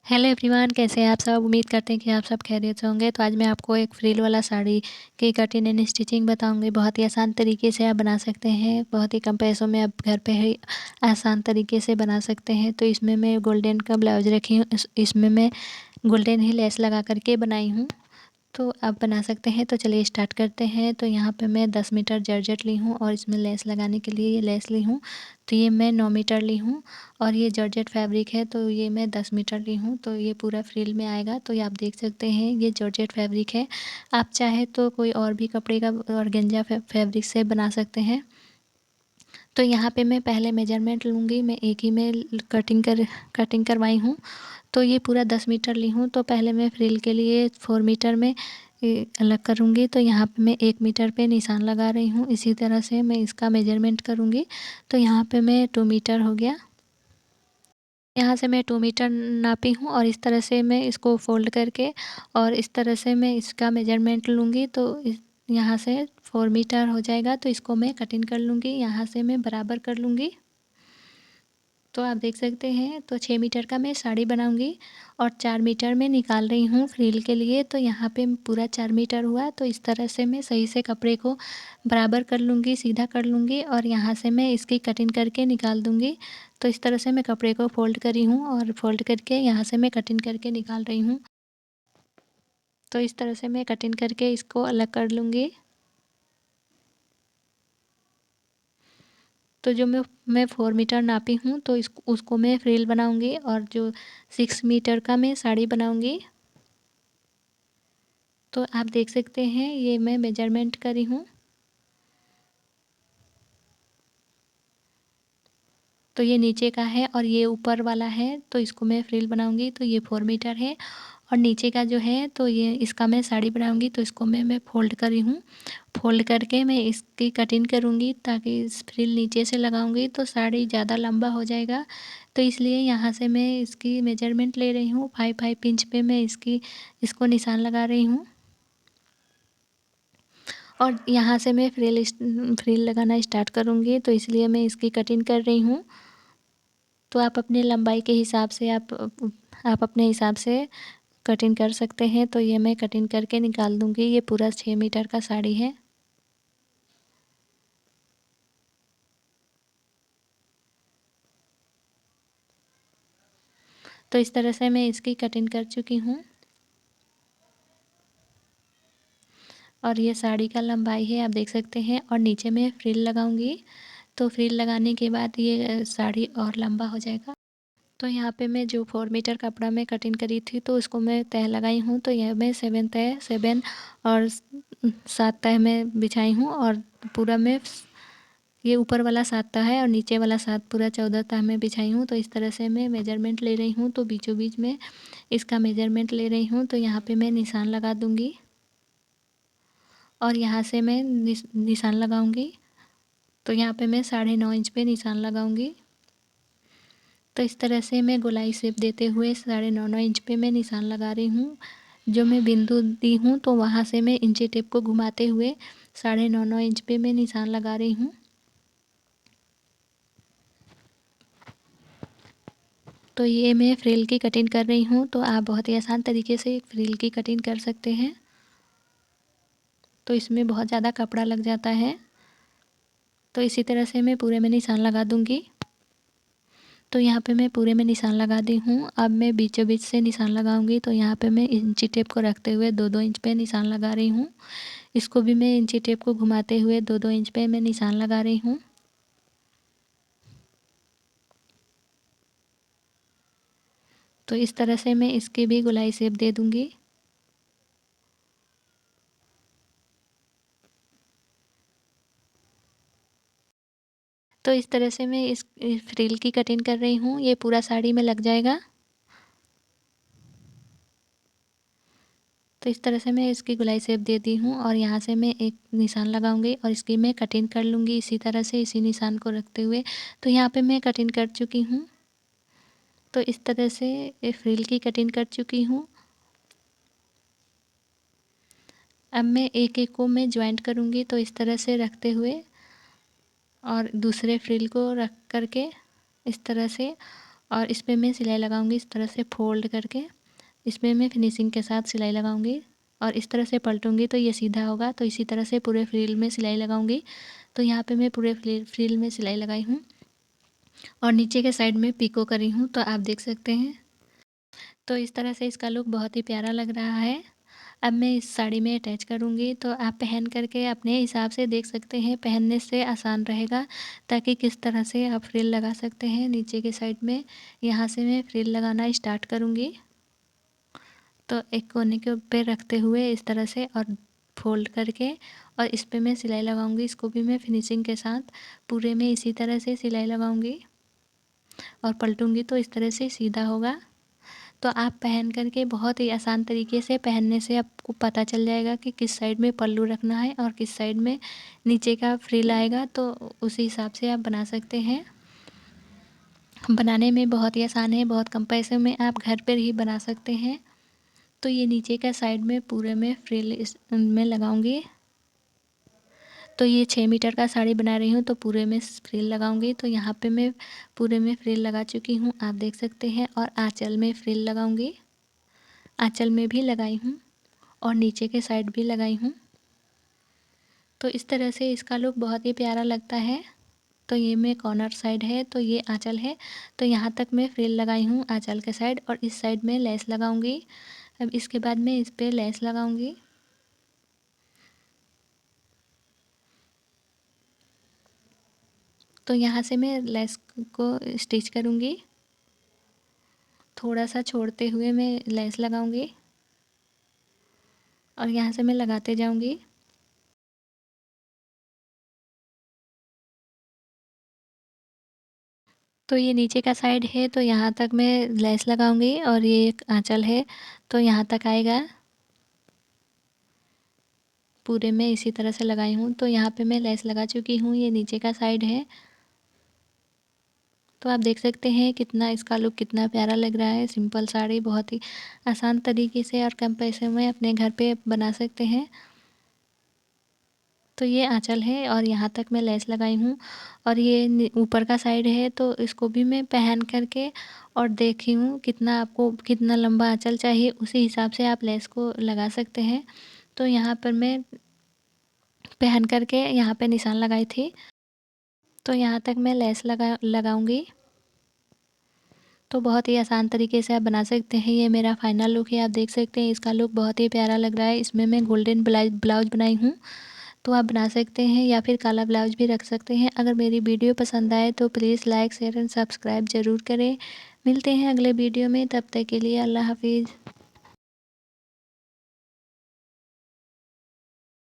Hello everyone, कैसे हैं आप सब। उम्मीद करते हैं कि आप सब खैरियत से होंगे। तो आज मैं आपको एक फ्रिल वाला साड़ी की कटिंग एंड स्टिचिंग बताऊंगी। बहुत ही आसान तरीके से आप बना सकते हैं। बहुत ही कम पैसों में आप घर पे ही आसान तरीके से बना सकते हैं। तो इसमें मैं गोल्डन का ब्लाउज रखी हूँ। इसमें मैं गोल्डन ही लेस लगा करके बनाई हूँ। तो आप बना सकते हैं। तो चलिए स्टार्ट करते हैं। तो यहाँ पे मैं 10 मीटर जॉर्जेट ली हूँ और इसमें लेस लगाने के लिए ये लेस ली हूँ। तो ये मैं 9 मीटर ली हूँ और ये जॉर्जेट फैब्रिक है। तो ये मैं 10 मीटर ली हूँ। तो ये पूरा फ्रिल में आएगा। तो ये आप देख सकते हैं, ये जॉर्जेट फैब्रिक है। आप चाहे तो कोई और भी कपड़े का ऑर्गेन्जा फैब्रिक से बना सकते हैं। तो यहाँ पे मैं पहले मेजरमेंट लूँगी। मैं एक ही में कटिंग करवाई हूँ। तो ये पूरा 10 मीटर ली हूँ। तो पहले मैं फ्रिल के लिए 4 मीटर में अलग करूँगी। तो यहाँ पे मैं 1 मीटर पे निशान लगा रही हूँ। इसी तरह से मैं इसका मेजरमेंट करूँगी। तो यहाँ पे मैं 2 मीटर हो गया। यहाँ से मैं 2 मीटर नापी हूँ और इस तरह से मैं इसको फोल्ड करके और इस तरह से मैं इसका मेजरमेंट लूँगी। तो यहाँ से 4 मीटर हो जाएगा। तो इसको मैं कटिंग कर लूँगी। यहाँ से मैं बराबर कर लूँगी। तो आप देख सकते हैं, तो 6 मीटर का मैं साड़ी बनाऊंगी और 4 मीटर में निकाल रही हूँ फ्रिल के लिए। तो यहाँ पे पूरा 4 मीटर हुआ। तो इस तरह से मैं सही से कपड़े को बराबर कर लूँगी, सीधा कर लूँगी और यहाँ से मैं इसकी कटिंग करके निकाल दूँगी। तो इस तरह से मैं कपड़े को फोल्ड करी हूँ और फोल्ड करके यहाँ से मैं कटिंग करके निकाल रही हूँ। तो इस तरह से मैं कटिंग करके इसको अलग कर लूँगी। तो जो मैं 4 मीटर नापी हूँ, तो उसको मैं फ्रिल बनाऊंगी और जो 6 मीटर का मैं साड़ी बनाऊंगी। तो आप देख सकते हैं, ये मैं मेजरमेंट करी हूँ। तो ये नीचे का है और ये ऊपर वाला है। तो इसको मैं फ्रिल बनाऊंगी। तो ये 4 मीटर है और नीचे का जो है, तो ये इसका मैं साड़ी बनाऊंगी। तो इसको मैं फोल्ड करी हूँ। फोल्ड करके मैं इसकी कटिंग करूँगी, ताकि इस फ्रिल नीचे से लगाऊंगी तो साड़ी ज़्यादा लंबा हो जाएगा। तो इसलिए यहाँ से मैं इसकी मेजरमेंट ले रही हूँ। 5 इंच पे मैं इसको निशान लगा रही हूँ और यहाँ से मैं फ्रिल लगाना स्टार्ट करूँगी। तो इसलिए मैं इसकी कटिंग कर रही हूँ। तो आप अपने लंबाई के हिसाब से आप अपने हिसाब से कटिंग कर सकते हैं। तो ये मैं कटिंग करके निकाल दूँगी। ये पूरा 6 मीटर का साड़ी है। तो इस तरह से मैं इसकी कटिंग कर चुकी हूँ और ये साड़ी का लंबाई है, आप देख सकते हैं। और नीचे मैं फ्रिल लगाऊंगी। तो फ्रिल लगाने के बाद ये साड़ी और लंबा हो जाएगा। तो यहाँ पे मैं जो 4 मीटर कपड़ा में कटिंग करी थी, तो उसको मैं तह लगाई हूँ। तो यह मैं 7 और 7 तह में बिछाई हूँ और पूरा मैं ये ऊपर वाला 7 तह है और नीचे वाला 7 पूरा 14 तह में बिछाई हूँ। तो इस तरह से मैं मेजरमेंट ले रही हूँ। तो बीचों बीच में इसका मेजरमेंट ले रही हूँ। तो यहाँ पे मैं निशान लगा दूँगी और यहाँ से मैं निशान लगाऊँगी। तो यहाँ पे मैं 9.5 इंच पे निशान लगाऊँगी। तो इस तरह से मैं गोलाई शेप देते हुए 9.5 इंच पे मैं निशान लगा रही हूँ। जो मैं बिंदु दी हूँ, तो वहाँ से मैं इंची टेप को घुमाते हुए 9.5 इंच पे मैं निशान लगा रही हूँ। तो ये मैं फ्रिल की कटिंग कर रही हूँ। तो आप बहुत ही आसान तरीके से फ्रिल की कटिंग कर सकते हैं। तो इसमें बहुत ज़्यादा कपड़ा लग जाता है। तो इसी तरह से मैं पूरे में निशान लगा दूँगी। तो यहाँ पे मैं पूरे में निशान लगा दी हूँ। अब मैं बीचों बीच से निशान लगाऊंगी। तो यहाँ पे मैं इंची टेप को रखते हुए 2-2 इंच पे निशान लगा रही हूँ। इसको भी मैं इंची टेप को घुमाते हुए 2-2 इंच पे मैं निशान लगा रही हूँ। तो इस तरह से मैं इसकी भी गोलाई शेप दे दूँगी। तो इस तरह से मैं इस फ्रिल की कटिंग कर रही हूँ। ये पूरा साड़ी में लग जाएगा। तो इस तरह से मैं इसकी गोलाई शेप दे दी हूँ और यहाँ से मैं एक निशान लगाऊंगी और इसकी मैं कटिंग कर लूँगी इसी तरह से, इसी निशान को रखते हुए। तो यहाँ पे मैं कटिंग कर चुकी हूँ। तो इस तरह से फ्रिल की कटिंग कर चुकी हूँ। अब मैं एक एक को मैं ज्वाइंट करूँगी। तो इस तरह से रखते हुए और दूसरे फ्रिल को रख करके इस तरह से, और इस पे मैं सिलाई लगाऊंगी इस तरह से फ़ोल्ड करके। इसमें मैं फिनिशिंग के साथ सिलाई लगाऊंगी और इस तरह से पलटूंगी तो ये सीधा होगा। तो इसी तरह से पूरे फ्रिल में सिलाई लगाऊंगी। तो यहाँ पे मैं पूरे फ्रिल में सिलाई लगाई हूँ और नीचे के साइड में पिको करी हूँ, तो आप देख सकते हैं। तो इस तरह से इसका लुक बहुत ही प्यारा लग रहा है। अब मैं इस साड़ी में अटैच करूँगी, तो आप पहन करके अपने हिसाब से देख सकते हैं, पहनने से आसान रहेगा। ताकि किस तरह से आप फ्रिल लगा सकते हैं नीचे के साइड में। यहाँ से मैं फ्रिल लगाना स्टार्ट करूँगी। तो एक कोने के ऊपर रखते हुए इस तरह से और फोल्ड करके और इस पे मैं सिलाई लगाऊंगी। इसको भी मैं फिनिशिंग के साथ पूरे में इसी तरह से सिलाई लगाऊंगी और पलटूंगी तो इस तरह से सीधा होगा। तो आप पहन करके बहुत ही आसान तरीके से, पहनने से आपको पता चल जाएगा कि किस साइड में पल्लू रखना है और किस साइड में नीचे का फ्रिल आएगा। तो उसी हिसाब से आप बना सकते हैं। बनाने में बहुत ही आसान है, बहुत कम पैसे में आप घर पर ही बना सकते हैं। तो ये नीचे का साइड में पूरे में फ्रिल इस में लगाऊंगी। तो ये 6 मीटर का साड़ी बना रही हूँ, तो पूरे में फ्रिल लगाऊंगी। तो यहाँ पे मैं पूरे में फ्रिल लगा चुकी हूँ, आप देख सकते हैं। और आंचल में फ्रिल लगाऊंगी, आंचल में भी लगाई हूँ और नीचे के साइड भी लगाई हूँ। तो इस तरह से इसका लुक बहुत ही प्यारा लगता है। तो ये मैं कॉर्नर साइड है, तो ये आंचल है। तो यहाँ तक मैं फ्रिल लगाई हूँ आंचल के साइड और इस साइड में लेस लगाऊंगी। अब इसके बाद मैं इस पर लेस लगाऊंगी। तो यहाँ से मैं लेस को स्टिच करूँगी, थोड़ा सा छोड़ते हुए मैं लेस लगाऊंगी और यहाँ से मैं लगाते जाऊंगी। तो ये नीचे का साइड है, तो यहाँ तक मैं लेस लगाऊंगी और ये एक आंचल है, तो यहाँ तक आएगा। पूरे में इसी तरह से लगाई हूँ। तो यहाँ पे मैं लेस लगा चुकी हूँ, ये नीचे का साइड है। तो आप देख सकते हैं कितना इसका लुक कितना प्यारा लग रहा है। सिंपल साड़ी बहुत ही आसान तरीके से और कम पैसे में अपने घर पे बना सकते हैं। तो ये आंचल है और यहाँ तक मैं लेस लगाई हूँ और ये ऊपर का साइड है, तो इसको भी मैं पहन करके और देखी हूँ कितना आपको कितना लंबा आंचल चाहिए, उसी हिसाब से आप लेस को लगा सकते हैं। तो यहाँ पर मैं पहन करके यहाँ पे निशान लगाई थी, तो यहाँ तक मैं लेस लगाऊंगी। तो बहुत ही आसान तरीके से आप बना सकते हैं। ये मेरा फाइनल लुक है, आप देख सकते हैं इसका लुक बहुत ही प्यारा लग रहा है। इसमें मैं गोल्डन ब्लाउज बनाई हूँ, तो आप बना सकते हैं या फिर काला ब्लाउज भी रख सकते हैं। अगर मेरी वीडियो पसंद आए तो please like share and subscribe ज़रूर करें। मिलते हैं अगले वीडियो में, तब तक के लिए अल्लाह हाफिज़।